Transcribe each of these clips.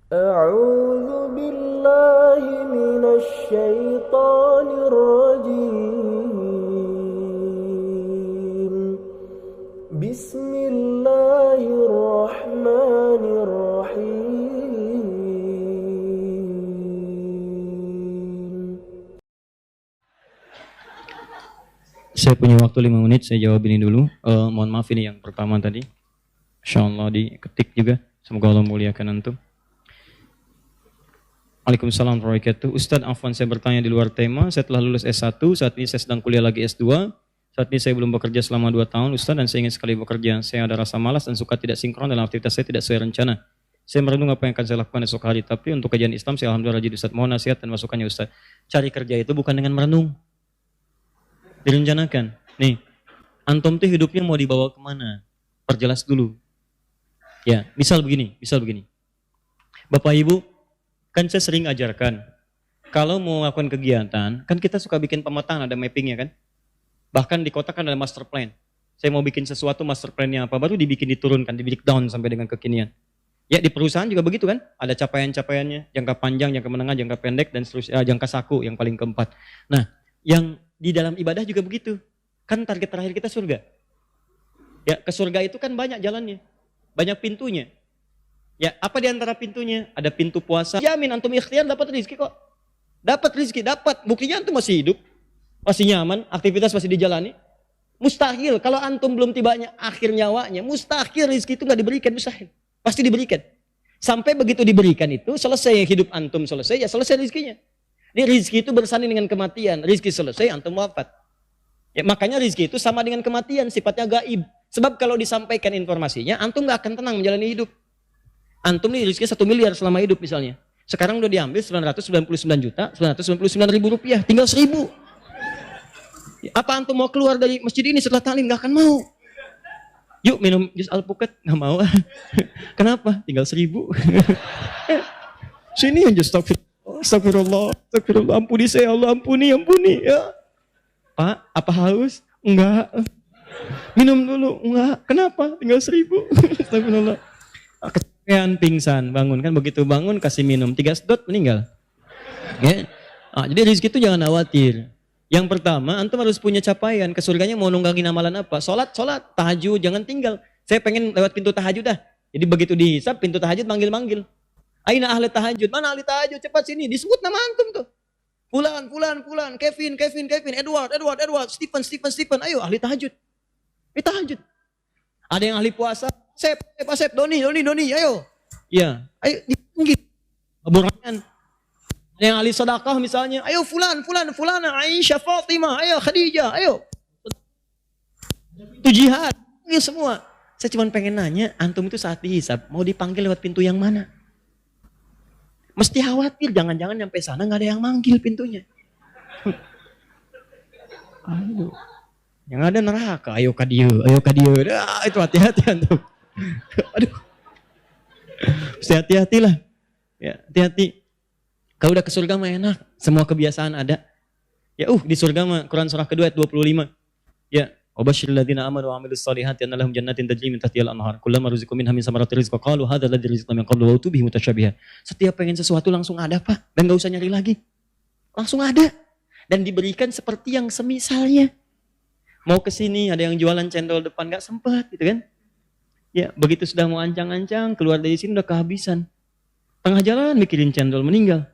أعوذ بالله من الشيطان الرجيم بسم الله الرحمن الرحيم. Saya punya waktu 5 menit, saya jawab ini dulu. Mohon maaf ini yang pertama tadi. Insyaallah diketik juga. Semoga Allah muliakan antum. Waalaikumsalam warahmatullahi wabarakatuh. Ustadz, afwan saya bertanya di luar tema. Saya telah lulus S1, saat ini saya sedang kuliah lagi S2. Saat ini saya belum bekerja selama 2 tahun, Ustadz, dan saya ingin sekali bekerja. Saya ada rasa malas dan suka tidak sinkron dalam aktivitas saya tidak sesuai rencana. Saya merenung apa yang akan saya lakukan esok hari, tapi untuk kajian Islam saya alhamdulillah rajin Ustadz. Mohon nasihat dan masukannya Ustadz. Cari kerja itu bukan dengan merenung. Direncanakan. Nih, antum tuh hidupnya mau dibawa kemana? Perjelas dulu. Ya, misal begini. Bapak Ibu, kan saya sering ajarkan, kalau mau melakukan kegiatan, kan kita suka bikin pemetaan, ada mappingnya kan? Bahkan di kota kan ada master plan. Saya mau bikin sesuatu, master plan-nya apa, baru dibikin diturunkan, di breakdown sampai dengan kekinian. Ya, di perusahaan juga begitu kan? Ada capaian-capaiannya, jangka panjang, jangka menengah, jangka pendek, dan seterusnya, jangka saku yang paling keempat. Nah, yang di dalam ibadah juga begitu. Kan target terakhir kita surga. Ya, ke surga itu kan banyak jalannya. Banyak pintunya. Ya, apa di antara pintunya? Ada pintu puasa. Jamin antum ikhtiar dapat rezeki kok. Dapat rezeki, dapat. Buktinya antum masih hidup. Masih nyaman, aktivitas masih dijalani. Mustahil kalau antum belum tibanya akhir nyawanya, mustahil rezeki itu nggak diberikan, mustahil. Pasti diberikan. Sampai begitu diberikan itu, selesai hidup antum selesai, ya selesai rezekinya. Jadi rezeki itu bersanding dengan kematian. Rezeki selesai, antum wafat. Ya, makanya rezeki itu sama dengan kematian, sifatnya gaib. Sebab kalau disampaikan informasinya, antum nggak akan tenang menjalani hidup. Antum nih rezeki 1 miliar selama hidup misalnya. Sekarang udah diambil 999.999.000 rupiah, tinggal 1.000. Ya, apa antum mau keluar dari masjid ini setelah taklim? Nggak akan mau. Yuk minum jus alpukat, nggak mau. Kenapa? Tinggal 1.000. Sini aja astagfirullah, ampuni saya Allah, ampuni. Ya. Pak, apa haus? Enggak. Minum dulu, enggak. Kenapa? Tinggal 1.000. Astagfirullah. Kecapean, pingsan, bangun kan begitu bangun kasih minum 3 sedot meninggal. Ya. Jadi rezeki itu jangan khawatir. Yang pertama, antum harus punya capaian. Ke surganya mau nunggangin amalan apa? Salat, tahajud, jangan tinggal. Saya pengen lewat pintu tahajud dah. Jadi begitu dihisap pintu tahajud manggil-manggil. Aina ahli tahajud? Mana ahli tahajud? Cepat sini. Disebut nama antum tuh. Fulan, Kevin, Edward, Stephen. Ayo ahli tahajud. Tahajud. Ada yang ahli puasa. Sep, Doni, ayo. Ya, ayo dipanggil. Burangan. Ada yang ahli sedekah misalnya. Ayo fulana, Aisyah, Fatimah, ayo Khadijah, ayo. Itu jihad. Ini semua. Saya cuma pengen nanya, antum itu saat dihisap mau dipanggil lewat pintu yang mana? Mesti khawatir, jangan-jangan sampai sana nggak ada yang manggil pintunya. Aduh, yang ada neraka. Ayo kadieu. Itu hati-hati antum. Aduh, mesti hati-hatilah. Ya, hati-hati. Kalau udah ke surga mah enak, semua kebiasaan ada. Ya, di surga mah Quran surah kedua ayat 25. Ya, وَبَشِّرِ الَّذِينَ آمَنُوا وَعَمِلُوا الصَّالِحَاتِ أَنَّ لَهُمْ جَنَّاتٍ تَجْرِي مِنْ تَحْتِهَا الْأَنْهَارُ كُلَّمَا رُزِقُوا مِنْهَا مِنْ ثَمَرَاتِ رِزْقًا قَالُوا هَذَا الَّذِي رُزِقْنَا مِنْ قَبْلُ وَأُتُوا بِهِ مُتَشَابِهًا. Setiap pengen sesuatu langsung ada, Pak, dan enggak usah nyari lagi. Langsung ada dan diberikan seperti yang semisalnya. Mau ke sini ada yang jualan cendol depan enggak sempat gitu kan? Ya, begitu sudah mau ancang-ancang keluar dari sini udah kehabisan. Tengah jalan mikirin cendol meninggal.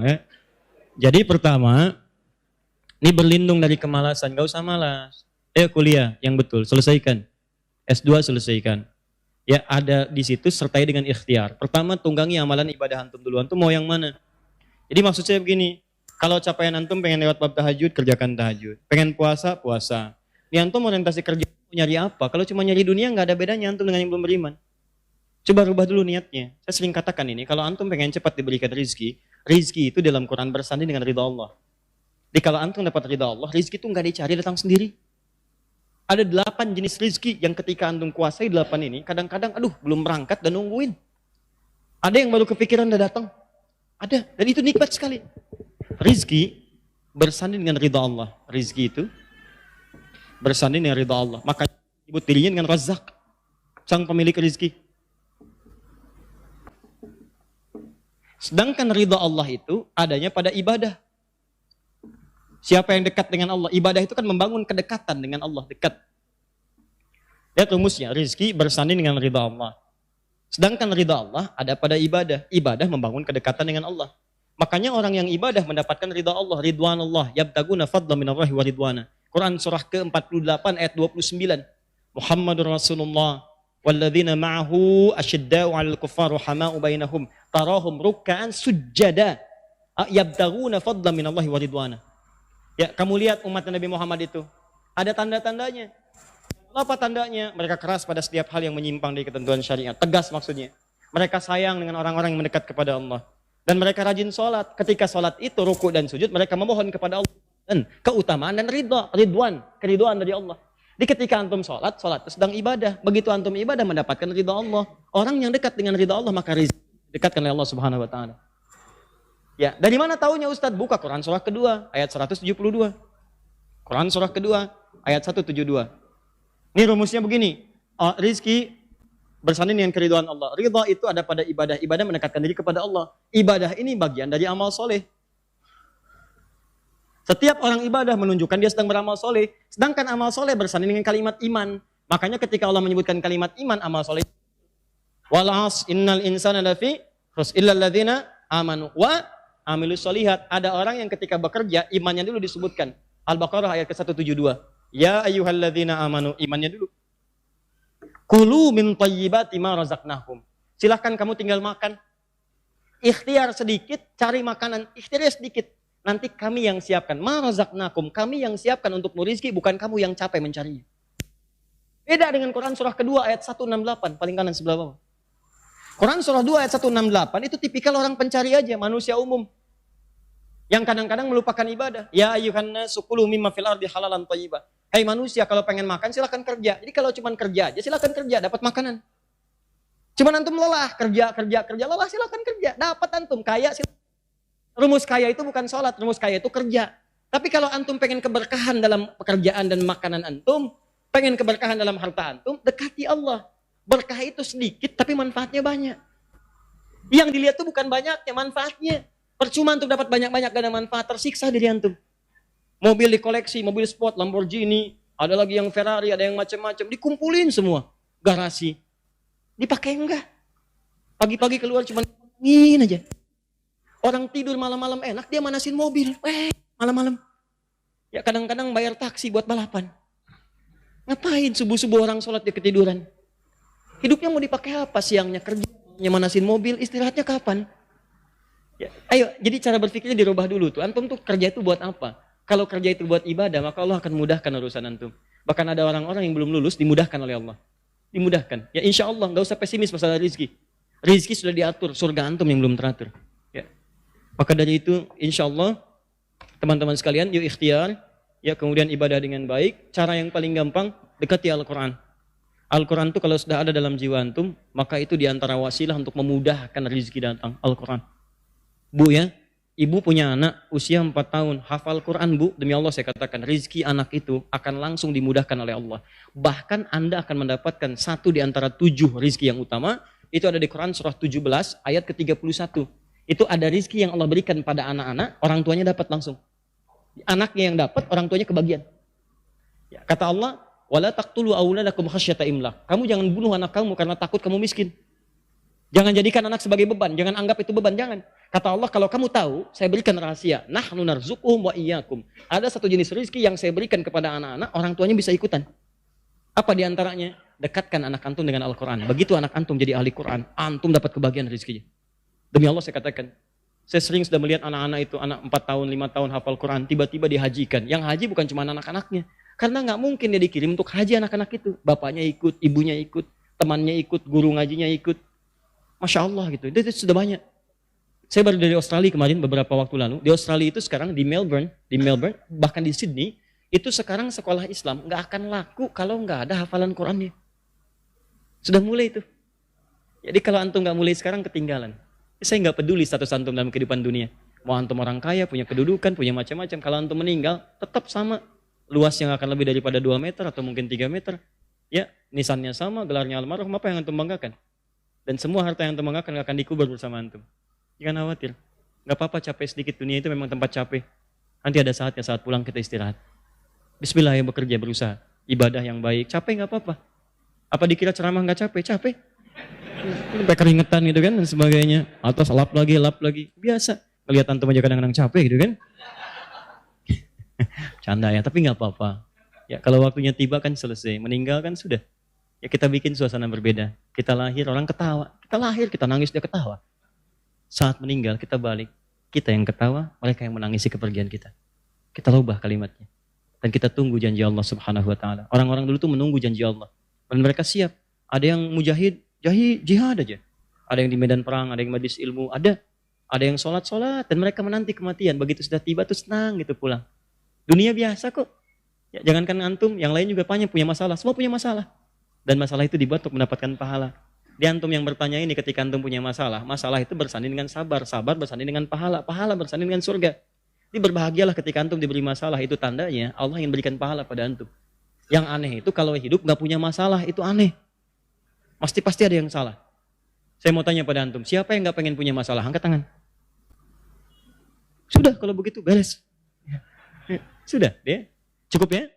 Ya. Jadi pertama, ini berlindung dari kemalasan, gak usah malas. Kuliah yang betul, selesaikan. S2 selesaikan. Ya, ada di situ sertai dengan ikhtiar. Pertama, tunggangi amalan ibadah antum dulu. Antum mau yang mana? Jadi maksud saya begini, kalau capaian antum pengen lewat bab tahajud, kerjakan tahajud. Pengen puasa, puasa. Ini antum orientasi kerja nyari apa? Kalau cuma nyari dunia nggak ada bedanya antum dengan yang belum beriman. Coba rubah dulu niatnya. Saya sering katakan ini, kalau antum pengen cepat diberikan rizki, rizki itu dalam Quran bersanding dengan ridha Allah. Di kalau antum dapat ridha Allah, rizki itu nggak dicari, datang sendiri. Ada 8 jenis rizki yang ketika antum kuasai 8 ini, kadang-kadang aduh belum berangkat dan nungguin. Ada yang baru kepikiran udah datang. Ada, dan itu nikmat sekali. Rizki bersanding dengan ridha Allah. Rizki itu bersanding dengan ridha Allah. Maka disebut dirinya dengan Razzaq, sang pemilik rizki. Sedangkan ridha Allah itu adanya pada ibadah. Siapa yang dekat dengan Allah? Ibadah itu kan membangun kedekatan dengan Allah, dekat. Lihat rumusnya, rizki bersanding dengan ridha Allah. Sedangkan ridha Allah ada pada ibadah. Ibadah membangun kedekatan dengan Allah. Makanya orang yang ibadah mendapatkan ridha Allah, ridwanullah, yabtaguna fadla minallahi wa ridwana. Quran surah ke-48 ayat 29. Muhammadur Rasulullah walladzina ma'ahu asyidda'u 'alal kuffari rahama'u bainahum tarahum ruk'an sujjada yabtaguna fadla minallahi wa ridwana. Ya, kamu lihat umat Nabi Muhammad itu ada tanda-tandanya. Apa tandanya? Mereka keras pada setiap hal yang menyimpang dari ketentuan syariat. Tegas maksudnya. Mereka sayang dengan orang-orang yang mendekat kepada Allah. Dan mereka rajin sholat. Ketika sholat itu, ruku dan sujud, mereka memohon kepada Allah. Dan keutamaan dan keriduan dari Allah. Di ketika antum sholat itu sedang ibadah. Begitu antum ibadah mendapatkan ridha Allah. Orang yang dekat dengan ridha Allah, maka rizki dekatkan oleh Allah Subhanahu wa Ta'ala. Ya, dari mana taunya Ustadz? Buka Quran surah kedua, ayat 172. Quran surah kedua, ayat 172. Ini rumusnya begini, rizki bersanding dengan keridhaan Allah. Ridha itu ada pada ibadah. Ibadah mendekatkan diri kepada Allah. Ibadah ini bagian dari amal soleh. Setiap orang ibadah menunjukkan dia sedang beramal soleh. Sedangkan amal soleh bersanding dengan kalimat iman. Makanya ketika Allah menyebutkan kalimat iman, amal soleh. Wal 'asr innal insana lafi khusr illal ladzina amanu wa amilus sholihat. Ada orang yang ketika bekerja, imannya dulu disebutkan. Al-Baqarah ayat ke-172. Ya ayyuhalladzina amanu, imannya dulu. Kulu min thayyibati ma razaqnahum. Silahkan kamu tinggal makan. Ikhtiar sedikit, cari makanan. Ikhtiar sedikit. Nanti kami yang siapkan. Ma razaqnakum, kami yang siapkan untuk rizki, bukan kamu yang capek mencarinya. Beda dengan Quran surah kedua ayat 168, paling kanan sebelah bawah. Quran surah 2 ayat 168 itu tipikal orang pencari aja, manusia umum. Yang kadang-kadang melupakan ibadah. Ya ayyuhan nasu kulu mimma fil ardi halalan thayyiban. Hai manusia, kalau pengen makan silakan kerja. Jadi kalau cuma kerja aja silakan kerja, dapat makanan. Cuma antum lelah, kerja, lelah silakan kerja, dapat antum kaya silakan. Rumus kaya itu bukan sholat, rumus kaya itu kerja. Tapi kalau antum pengen keberkahan dalam pekerjaan dan makanan antum, pengen keberkahan dalam harta antum, dekati Allah. Berkah itu sedikit tapi manfaatnya banyak. Yang dilihat itu bukan banyaknya, manfaatnya. Percuma antum dapat banyak-banyak gak ada manfaat, tersiksa diri antum. Mobil dikoleksi, mobil sport, Lamborghini, ada lagi yang Ferrari, ada yang macam-macam, dikumpulin semua. Garasi. Dipakai enggak? Pagi-pagi keluar cuma angin aja. Orang tidur malam-malam enak, dia manasin mobil. Malam-malam. Ya kadang-kadang bayar taksi buat balapan. Ngapain subuh-subuh orang sholat dia ketiduran? Hidupnya mau dipakai apa? Siangnya kerja, manasin mobil, istirahatnya kapan? Ya, ayo, jadi cara berpikirnya dirubah dulu tuh. Antum tuh kerja itu buat apa? Kalau kerja itu buat ibadah, maka Allah akan mudahkan urusan antum. Bahkan ada orang-orang yang belum lulus dimudahkan oleh Allah. Dimudahkan. Ya insya Allah, nggak usah pesimis masalah rizki. Rizki sudah diatur, surga antum yang belum teratur. Ya. Maka dari itu, insya Allah, teman-teman sekalian, yuk ikhtiar. Ya kemudian ibadah dengan baik. Cara yang paling gampang, dekati Al-Quran. Al-Quran itu kalau sudah ada dalam jiwa antum, maka itu diantara wasilah untuk memudahkan rizki datang. Al-Quran. Bu ya, ibu punya anak usia 4 tahun, hafal Quran bu, demi Allah saya katakan, rizki anak itu akan langsung dimudahkan oleh Allah. Bahkan Anda akan mendapatkan 1 di antara 7 rizki yang utama, itu ada di Quran surah 17 ayat ke-31. Itu ada rizki yang Allah berikan pada anak-anak, orang tuanya dapat langsung. Anaknya yang dapat, orang tuanya kebagian. Ya, kata Allah, wala taqtulu auladakum khasyata imlaq. Kamu jangan bunuh anak kamu karena takut kamu miskin. Jangan jadikan anak sebagai beban, jangan anggap itu beban, jangan. Kata Allah, kalau kamu tahu, saya berikan rahasia. Nahnu narzuquhum wa iyyakum. Ada 1 jenis rezeki yang saya berikan kepada anak-anak, orang tuanya bisa ikutan. Apa diantaranya? Dekatkan anak antum dengan Al-Quran. Begitu anak antum jadi ahli Quran, antum dapat kebagian rezekinya. Demi Allah saya katakan, saya sering sudah melihat anak-anak itu, anak 4 tahun, 5 tahun hafal Quran, tiba-tiba dihajikan. Yang haji bukan cuma anak-anaknya. Karena nggak mungkin dia dikirim untuk haji anak-anak itu. Bapaknya ikut, ibunya ikut, temannya ikut, guru ngajinya ikut. Masya Allah gitu, itu sudah banyak. Saya baru dari Australia kemarin beberapa waktu lalu. Di Australia itu sekarang di Melbourne, bahkan di Sydney, itu sekarang sekolah Islam nggak akan laku kalau nggak ada hafalan Qurannya. Sudah mulai itu. Jadi kalau antum nggak mulai sekarang ketinggalan. Saya nggak peduli status antum dalam kehidupan dunia. Mau antum orang kaya, punya kedudukan, punya macam-macam. Kalau antum meninggal, tetap sama. Luas yang akan lebih daripada 2 meter atau mungkin 3 meter. Ya, nisannya sama, gelarnya almarhum, apa yang antum banggakan? Dan semua harta yang antum banggakan akan dikubur bersama antum. Jangan khawatir. Gak apa-apa capek sedikit, dunia itu memang tempat capek. Nanti ada saatnya saat pulang kita istirahat. Bismillah ya bekerja, berusaha. Ibadah yang baik. Capek gak apa-apa. Apa dikira ceramah gak capek? Capek. Sampai keringetan gitu kan dan sebagainya. Atau lap lagi. Biasa. Kelihatan antum aja kadang-kadang capek gitu kan. Canda ya, tapi gak apa-apa. Ya kalau waktunya tiba kan selesai. Meninggal kan sudah. Ya kita bikin suasana berbeda. Kita lahir, orang ketawa. Kita lahir, kita nangis, dia ketawa. Saat meninggal kita balik, kita yang ketawa, mereka yang menangisi kepergian kita. Kita rubah kalimatnya. Dan kita tunggu janji Allah Subhanahu wa taala. Orang-orang dulu tuh menunggu janji Allah. Dan mereka siap. Ada yang mujahid, jihad aja. Ada yang di medan perang, ada yang majlis ilmu, ada. Ada yang sholat dan mereka menanti kematian. Begitu sudah tiba tuh senang gitu pulang. Dunia biasa kok. Ya, jangankan antum, yang lain juga banyak punya masalah. Semua punya masalah. Dan masalah itu dibuat untuk mendapatkan pahala. Di antum yang bertanya ini ketika antum punya masalah itu bersanding dengan sabar bersanding dengan pahala bersanding dengan surga. Jadi berbahagialah ketika antum diberi masalah, itu tandanya Allah ingin berikan pahala pada antum. Yang aneh itu kalau hidup nggak punya masalah, itu aneh. Pasti ada yang salah. Saya mau tanya pada antum, siapa yang nggak pengen punya masalah? Angkat tangan. Sudah, kalau begitu beres. Sudah, deh. Cukup ya?